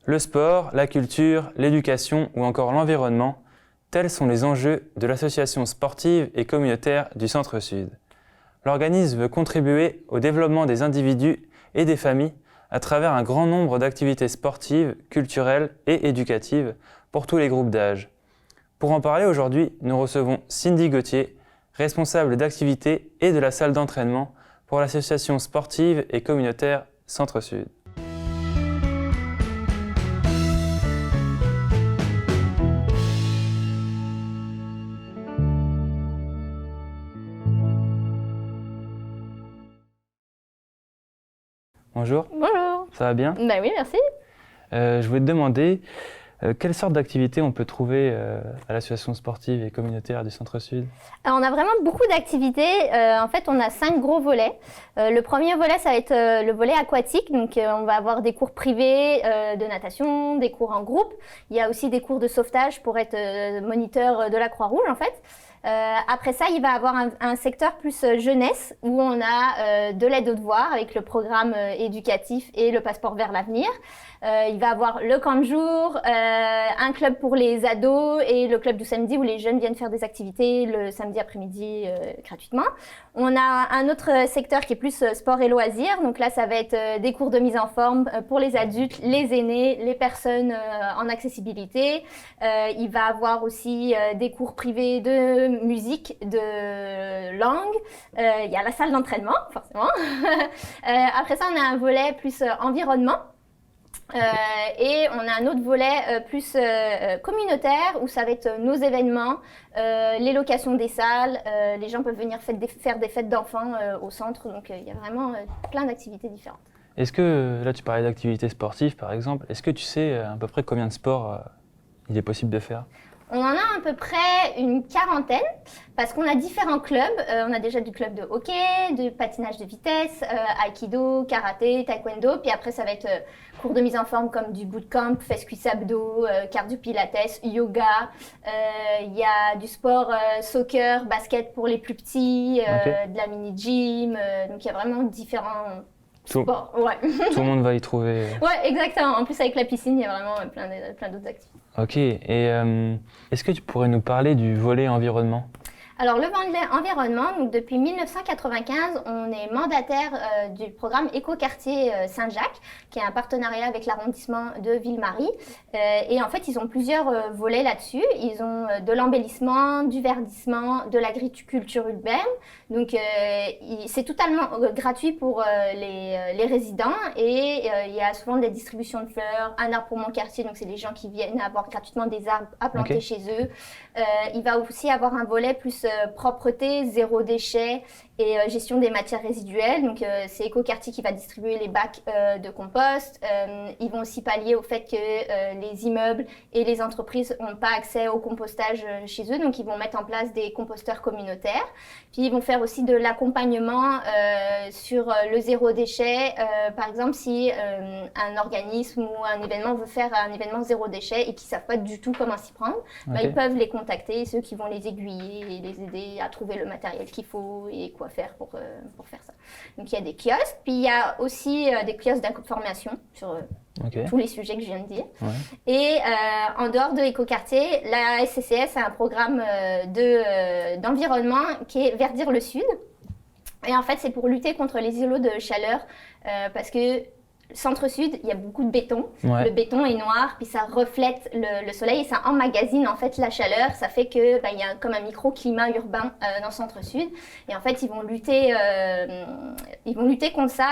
Le sport, la culture, l'éducation ou encore l'environnement, tels sont les enjeux de l'association sportive et communautaire du Centre-Sud. L'organisme veut contribuer au développement des individus et des familles à travers un grand nombre d'activités sportives, culturelles et éducatives pour tous les groupes d'âge. Pour en parler aujourd'hui, nous recevons Cindy Gauthier, responsable d'activités et de la salle d'entraînement pour l'association sportive et communautaire Centre-Sud. Bonjour. Bonjour. Ça va bien? Bah oui, merci. Je voulais te demander quelle sorte d'activités on peut trouver à l'association sportive et communautaire du Centre-Sud? Alors, on a vraiment beaucoup d'activités. En fait, on a 5 gros volets. Le premier volet, ça va être le volet aquatique. Donc, on va avoir des cours privés de natation, des cours en groupe. Il y a aussi des cours de sauvetage pour être moniteur de la Croix-Rouge, en fait. Après ça, il va avoir un secteur plus jeunesse où on a de l'aide aux devoirs avec le programme éducatif et le passeport vers l'avenir. Il va avoir le camp de jour, un club pour les ados et le club du samedi où les jeunes viennent faire des activités le samedi après-midi gratuitement. On a un autre secteur qui est plus sport et loisirs. Donc là, ça va être des cours de mise en forme pour les adultes, les aînés, les personnes en accessibilité. Il va avoir aussi des cours privés de musique, de langue. Il y a la salle d'entraînement, forcément. Après ça, on a un volet plus environnement. Et on a un autre volet plus communautaire où ça va être nos événements, les locations des salles, les gens peuvent venir faire des fêtes d'enfants au centre, donc il y a vraiment plein d'activités différentes. Est-ce que, là tu parlais d'activités sportives par exemple, est-ce que tu sais à peu près combien de sports il est possible de faire? On en a à peu près une quarantaine parce qu'on a différents clubs. On a déjà du club de hockey, de patinage de vitesse, aikido, karaté, taekwondo. Puis après, ça va être cours de mise en forme comme du bootcamp, fesses cuisses abdos, cardio pilates, yoga. Il y a du sport soccer, basket pour les plus petits, de la mini-gym. Donc, il y a vraiment différents sports. Ouais. Tout le monde va y trouver. Ouais, exactement. En plus, avec la piscine, il y a vraiment plein d'autres activités. Ok, et est-ce que tu pourrais nous parler du volet environnement? Alors, le volet environnement, donc depuis 1995, on est mandataire du programme Écoquartier Saint-Jacques, qui est un partenariat avec l'arrondissement de Ville-Marie. Et en fait, ils ont plusieurs volets là-dessus. Ils ont de l'embellissement, du verdissement, de l'agriculture urbaine. Donc, c'est totalement gratuit pour les résidents. Et il y a souvent des distributions de fleurs, un arbre pour mon quartier. Donc, c'est les gens qui viennent avoir gratuitement des arbres à planter chez eux. Il va aussi avoir un volet plus propreté, zéro déchet et gestion des matières résiduelles. Donc, c'est Écoquartier qui va distribuer les bacs de compost. Ils vont aussi pallier au fait que les immeubles et les entreprises n'ont pas accès au compostage chez eux. Donc, ils vont mettre en place des composteurs communautaires. Puis, ils vont faire aussi de l'accompagnement sur le zéro déchet. Par exemple, si un organisme ou un événement veut faire un événement zéro déchet et qu'ils ne savent pas du tout comment s'y prendre, ils peuvent les contacter, ceux qui vont les aiguiller et les aider à trouver le matériel qu'il faut et quoi faire pour faire ça. Donc il y a des kiosques, puis il y a aussi des kiosques d'information sur tous les sujets que je viens de dire. Et en dehors de Écoquartier, la SCCS a un programme d'environnement qui est Verdir le Sud. Et en fait, c'est pour lutter contre les îlots de chaleur parce que Centre-Sud, il y a beaucoup de béton. Le béton est noir, puis ça reflète le soleil et ça emmagasine en fait la chaleur. Ça fait que il y a comme un microclimat urbain dans Centre-Sud. Et en fait, ils vont lutter contre ça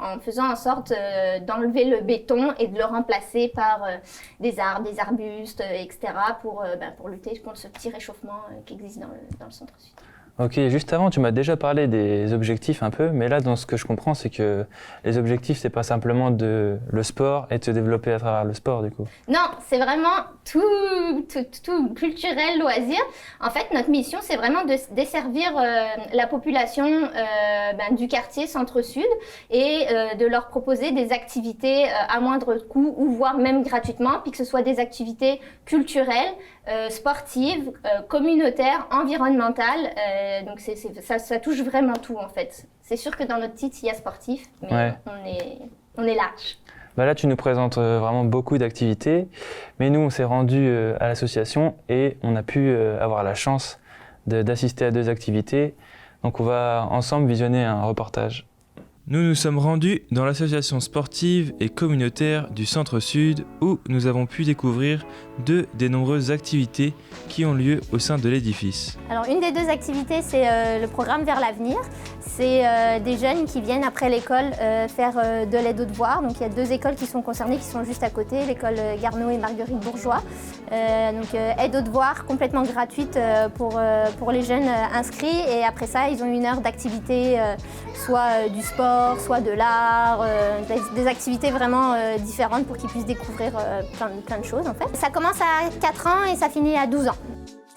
en faisant en sorte d'enlever le béton et de le remplacer par des arbres, des arbustes, etc. pour lutter contre ce petit réchauffement qui existe dans le Centre-Sud. Ok, juste avant, tu m'as déjà parlé des objectifs un peu, mais là, dans ce que je comprends, c'est que les objectifs, c'est pas simplement le sport et de se développer à travers le sport, du coup. Non, c'est vraiment tout culturel, loisir. En fait, notre mission, c'est vraiment de desservir la population du quartier Centre-Sud et de leur proposer des activités à moindre coût ou voire même gratuitement, puis que ce soit des activités culturelles, sportives, communautaires, environnementales. Donc ça touche vraiment tout en fait. C'est sûr que dans notre titre il y a sportif, mais on est large. Bah là, tu nous présentes vraiment beaucoup d'activités, mais nous, on s'est rendu à l'association et on a pu avoir la chance d'assister à 2 activités. Donc on va ensemble visionner un reportage. Nous nous sommes rendus dans l'association sportive et communautaire du Centre-Sud où nous avons pu découvrir 2 des nombreuses activités qui ont lieu au sein de l'édifice. Alors une des 2 activités, c'est le programme Vers l'avenir. C'est des jeunes qui viennent après l'école faire de l'aide aux devoirs. Donc il y a 2 écoles qui sont concernées, qui sont juste à côté, l'école Garneau et Marguerite Bourgeois. Aide aux devoirs complètement gratuite pour les jeunes inscrits. Et après ça, ils ont 1 heure d'activité, soit du sport, soit de l'art, des activités vraiment différentes pour qu'ils puissent découvrir plein de choses en fait. Ça commence à 4 ans et ça finit à 12 ans.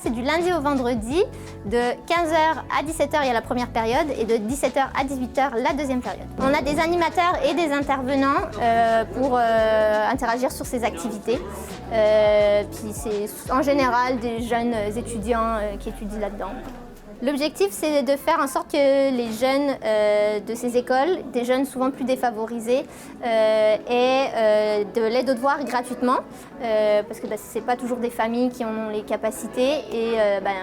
C'est du lundi au vendredi, de 15h à 17h il y a la première période et de 17h à 18h la deuxième période. On a des animateurs et des intervenants pour interagir sur ces activités. Puis c'est en général des jeunes étudiants qui étudient là-dedans. L'objectif, c'est de faire en sorte que les jeunes de ces écoles, des jeunes souvent plus défavorisés, aient de l'aide aux devoirs gratuitement, parce que ce n'est pas toujours des familles qui en ont les capacités et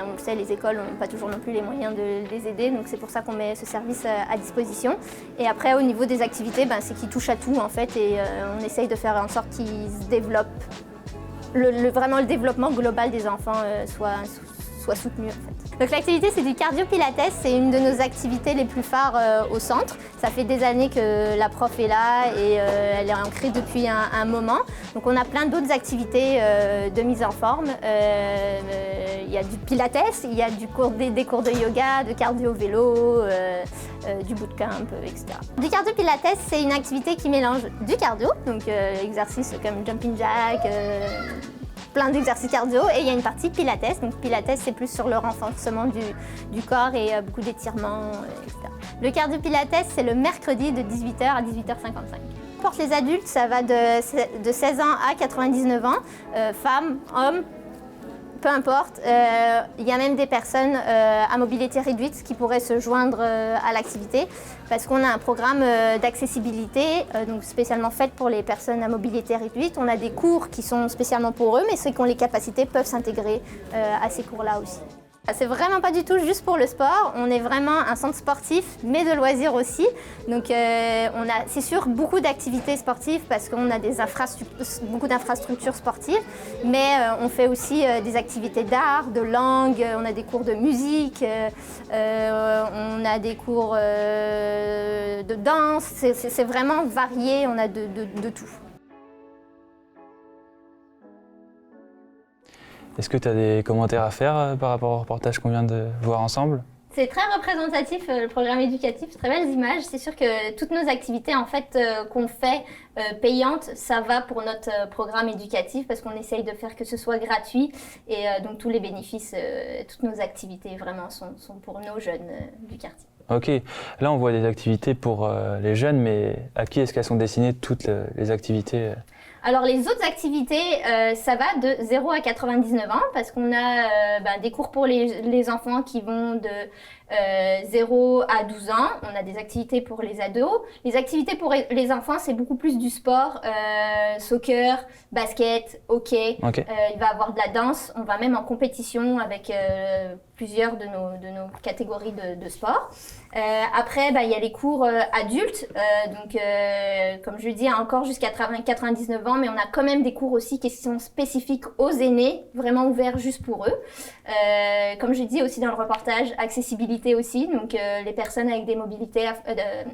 on le sait, les écoles n'ont pas toujours non plus les moyens de les aider, donc c'est pour ça qu'on met ce service à disposition. Et après, au niveau des activités, c'est qu'ils touchent à tout en fait et on essaye de faire en sorte qu'ils se développent, vraiment le développement global des enfants soit soutenu en fait. Donc l'activité c'est du cardio-pilates, c'est une de nos activités les plus phares au centre. Ça fait des années que la prof est là et elle est ancrée depuis un moment. Donc on a plein d'autres activités de mise en forme. Il y a du pilates, il y a des cours de yoga, de cardio-vélo, du bootcamp, etc. Du cardio-pilates, c'est une activité qui mélange du cardio, donc exercices comme jumping jack, plein d'exercices cardio et il y a une partie pilates. Donc pilates c'est plus sur le renforcement du corps et beaucoup d'étirements, etc. Le cardio pilates c'est le mercredi de 18h à 18h55. Pour les adultes ça va de 16 ans à 99 ans, femmes, hommes, peu importe. Il y a même des personnes à mobilité réduite qui pourraient se joindre à l'activité parce qu'on a un programme d'accessibilité donc spécialement fait pour les personnes à mobilité réduite. On a des cours qui sont spécialement pour eux, mais ceux qui ont les capacités peuvent s'intégrer à ces cours-là aussi. C'est vraiment pas du tout juste pour le sport, on est vraiment un centre sportif mais de loisirs aussi. Donc on a c'est sûr beaucoup d'activités sportives parce qu'on a beaucoup d'infrastructures sportives, mais on fait aussi des activités d'art, de langue, on a des cours de musique, on a des cours de danse, c'est vraiment varié, on a de tout. Est-ce que tu as des commentaires à faire par rapport au reportage qu'on vient de voir ensemble ? C'est très représentatif, le programme éducatif, très belles images. C'est sûr que toutes nos activités en fait, qu'on fait payantes, ça va pour notre programme éducatif parce qu'on essaye de faire que ce soit gratuit. Et donc tous les bénéfices, toutes nos activités vraiment sont pour nos jeunes du quartier. Ok, là on voit des activités pour les jeunes, mais à qui est-ce qu'elles sont destinées toutes les activités Alors les autres activités, ça va de 0 à 99 ans parce qu'on a des cours pour les enfants qui vont de 0 à 12 ans. On a des activités pour les ados. Les activités pour les enfants, c'est beaucoup plus du sport, soccer, basket, hockey. Okay. Il va y avoir de la danse. On va même en compétition avec plusieurs de nos catégories de sport. Après, il y a les cours adultes. Comme je le dis, encore jusqu'à 99 ans, mais on a quand même des cours aussi qui sont spécifiques aux aînés, vraiment ouverts juste pour eux. Comme je dis aussi dans le reportage, accessibilité aussi. Donc, les personnes avec des mobilités,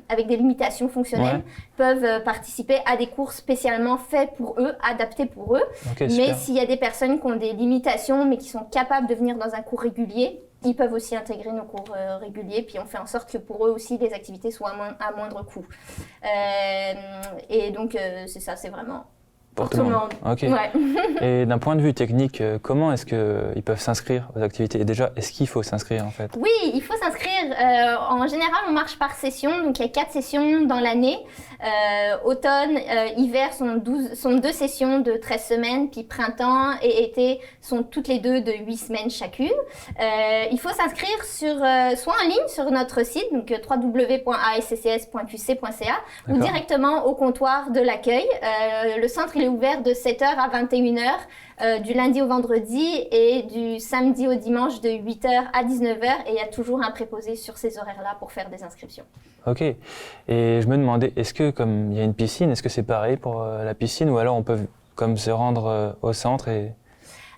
avec des limitations fonctionnelles peuvent participer à des cours spécialement faits pour eux, adaptés pour eux. Okay, mais s'il y a des personnes qui ont des limitations, mais qui sont capables de venir dans un cours régulier, ils peuvent aussi intégrer nos cours réguliers, puis on fait en sorte que pour eux aussi, les activités soient à moindre coût. Et donc, c'est ça, c'est vraiment Pour tout le monde. Ok. Ouais. Et d'un point de vue technique, comment est-ce qu'ils peuvent s'inscrire aux activités? Et déjà, est-ce qu'il faut s'inscrire en fait? Oui, il faut s'inscrire. En général, on marche par session, donc il y a 4 sessions dans l'année. Automne, hiver sont 2 sessions de 13 semaines, puis printemps et été sont toutes les deux de 8 semaines chacune. Il faut s'inscrire soit en ligne sur notre site, donc www.asscs.qc.ca, ou directement au comptoir de l'accueil. Le centre il est ouvert de 7h à 21h. Du lundi au vendredi et du samedi au dimanche de 8h à 19h et il y a toujours un préposé sur ces horaires-là pour faire des inscriptions. Ok. Et je me demandais, est-ce que comme il y a une piscine, est-ce que c'est pareil pour la piscine ou alors on peut comme se rendre au centre et...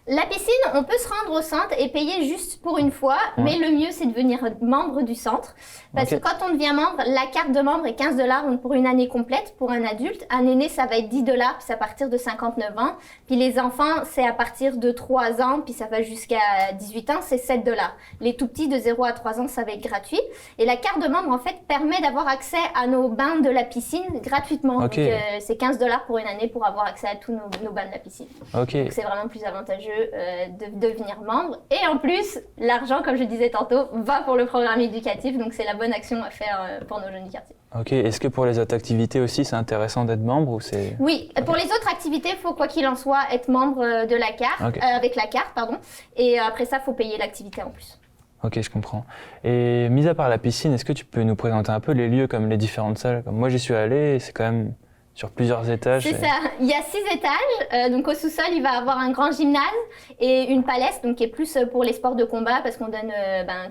La piscine, on peut se rendre au centre et payer juste pour une fois, mais le mieux c'est de devenir membre du centre. Parce que quand on devient membre, la carte de membre est 15 $ donc pour une année complète pour un adulte. Un aîné, ça va être 10 $, puis c'est à partir de 59 ans. Puis les enfants, c'est à partir de 3 ans, puis ça va jusqu'à 18 ans, c'est 7 $. Les tout petits de 0 à 3 ans, ça va être gratuit. Et la carte de membre, en fait, permet d'avoir accès à nos bains de la piscine gratuitement. Donc c'est 15 $ pour une année pour avoir accès à tous nos bains de la piscine. Donc c'est vraiment plus avantageux de devenir membre. Et en plus, l'argent, comme je disais tantôt, va pour le programme éducatif. Donc c'est la bonne action à faire pour nos jeunes du quartier. Ok. Est-ce que pour les autres activités aussi, c'est intéressant d'être membre ou c'est... Oui. Pour les autres activités, il faut quoi qu'il en soit être membre de la carte, avec la carte, pardon. Et après ça, il faut payer l'activité en plus. Ok, je comprends. Et mis à part la piscine, est-ce que tu peux nous présenter un peu les lieux comme les différentes salles? Comme moi, j'y suis allé et c'est quand même... sur plusieurs étages. C'est ça. Il y a 6 étages. Donc au sous-sol, il va avoir un grand gymnase et une palestre, donc qui est plus pour les sports de combat parce qu'on donne,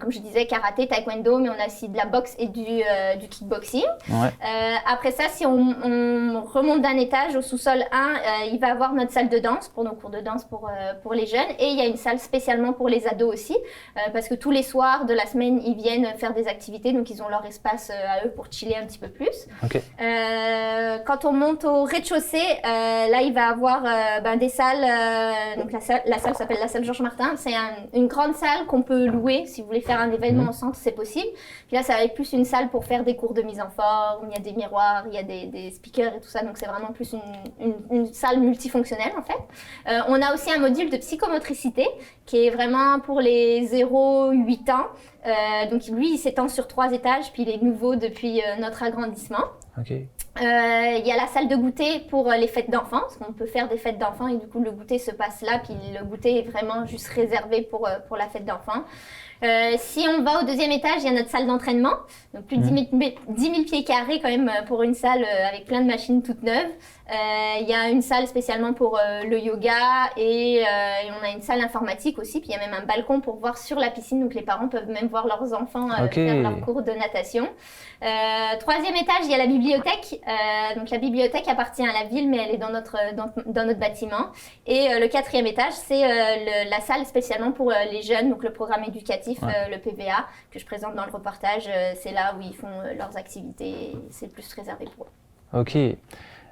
comme je disais, karaté, taekwondo, mais on a aussi de la boxe et du kickboxing. Après ça, si on remonte d'un étage au sous-sol 1, il va avoir notre salle de danse pour nos cours de danse pour les jeunes et il y a une salle spécialement pour les ados aussi parce que tous les soirs de la semaine, ils viennent faire des activités, donc ils ont leur espace à eux pour chiller un petit peu plus. Quand on monte au rez-de-chaussée, là il va avoir des salles, donc la salle s'appelle la salle Georges Martin, c'est une grande salle qu'on peut louer si vous voulez faire un événement au centre, c'est possible. Puis là ça va être plus une salle pour faire des cours de mise en forme, il y a des miroirs, il y a des speakers et tout ça, donc c'est vraiment plus une salle multifonctionnelle en fait. On a aussi un module de psychomotricité qui est vraiment pour les 0-8 ans, donc lui il s'étend sur 3 étages puis il est nouveau depuis notre agrandissement. Il y a la salle de goûter pour les fêtes d'enfants, parce qu'on peut faire des fêtes d'enfants et du coup le goûter se passe là, puis le goûter est vraiment juste réservé pour la fête d'enfants. Si on va au 2e étage, il y a notre salle d'entraînement, donc plus de 10 000 pieds carrés quand même pour une salle avec plein de machines toutes neuves. Il y a une salle spécialement pour le yoga et on a une salle informatique aussi, puis il y a même un balcon pour voir sur la piscine, donc les parents peuvent même voir leurs enfants faire leur cours de natation. 3e étage, il y a la bibliothèque. Donc la bibliothèque appartient à la ville, mais elle est dans notre bâtiment. Et le 4e étage, c'est la salle spécialement pour les jeunes, donc le programme éducatif, le PVA, que je présente dans le reportage. C'est là où ils font leurs activités, c'est plus réservé pour eux. Ok.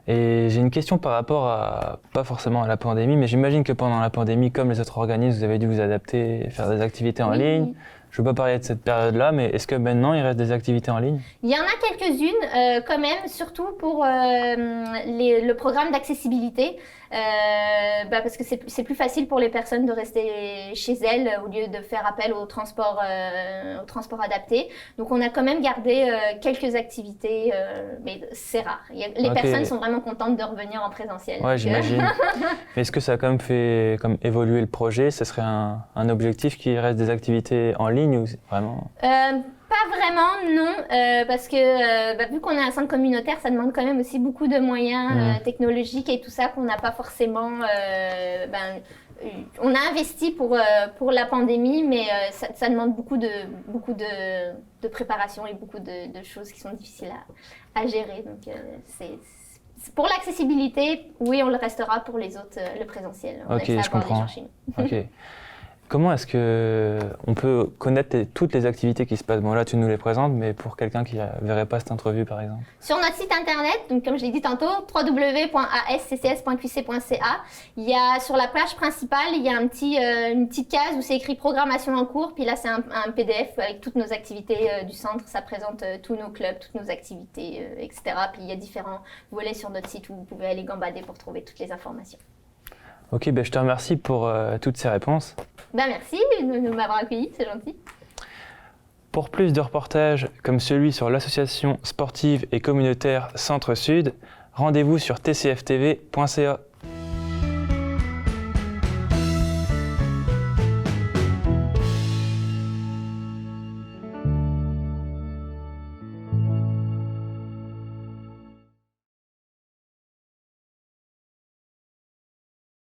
Et j'ai une question par rapport pas forcément à la pandémie, mais j'imagine que pendant la pandémie, comme les autres organismes, vous avez dû vous adapter, faire des activités en ligne. Je ne veux pas parler de cette période-là, mais est-ce que maintenant, il reste des activités en ligne? Il y en a quelques-unes quand même, surtout pour le programme d'accessibilité, parce que c'est plus facile pour les personnes de rester chez elles au lieu de faire appel au transport adapté. Donc on a quand même gardé quelques activités, mais c'est rare. Les personnes sont vraiment contentes de revenir en présentiel. Ouais, j'imagine. Mais est-ce que ça a quand même fait évoluer le projet? Ce serait un objectif qu'il reste des activités en ligne ou vraiment... Pas vraiment, non, parce que vu qu'on est un centre communautaire, ça demande quand même aussi beaucoup de moyens technologiques et tout ça qu'on n'a pas forcément... on a investi pour la pandémie, mais ça demande beaucoup de préparation et beaucoup de choses qui sont difficiles à gérer. Donc pour l'accessibilité, oui, on le restera. Pour les autres, le présentiel. Ok, je comprends. Ok. Comment est-ce qu'on peut connaître toutes les activités qui se passent? Bon, là, tu nous les présentes, mais pour quelqu'un qui ne verrait pas cette entrevue, par exemple. Sur notre site internet, donc comme je l'ai dit tantôt, www.asccs.qc.ca, il y a sur la page principale, il y a une petite case où c'est écrit programmation en cours. Puis là, c'est un PDF avec toutes nos activités du centre. Ça présente tous nos clubs, toutes nos activités, etc. Puis il y a différents volets sur notre site où vous pouvez aller gambader pour trouver toutes les informations. Ok, je te remercie pour toutes ces réponses. Merci de m'avoir accueilli, c'est gentil. Pour plus de reportages comme celui sur l'association sportive et communautaire Centre-Sud, rendez-vous sur tcftv.ca.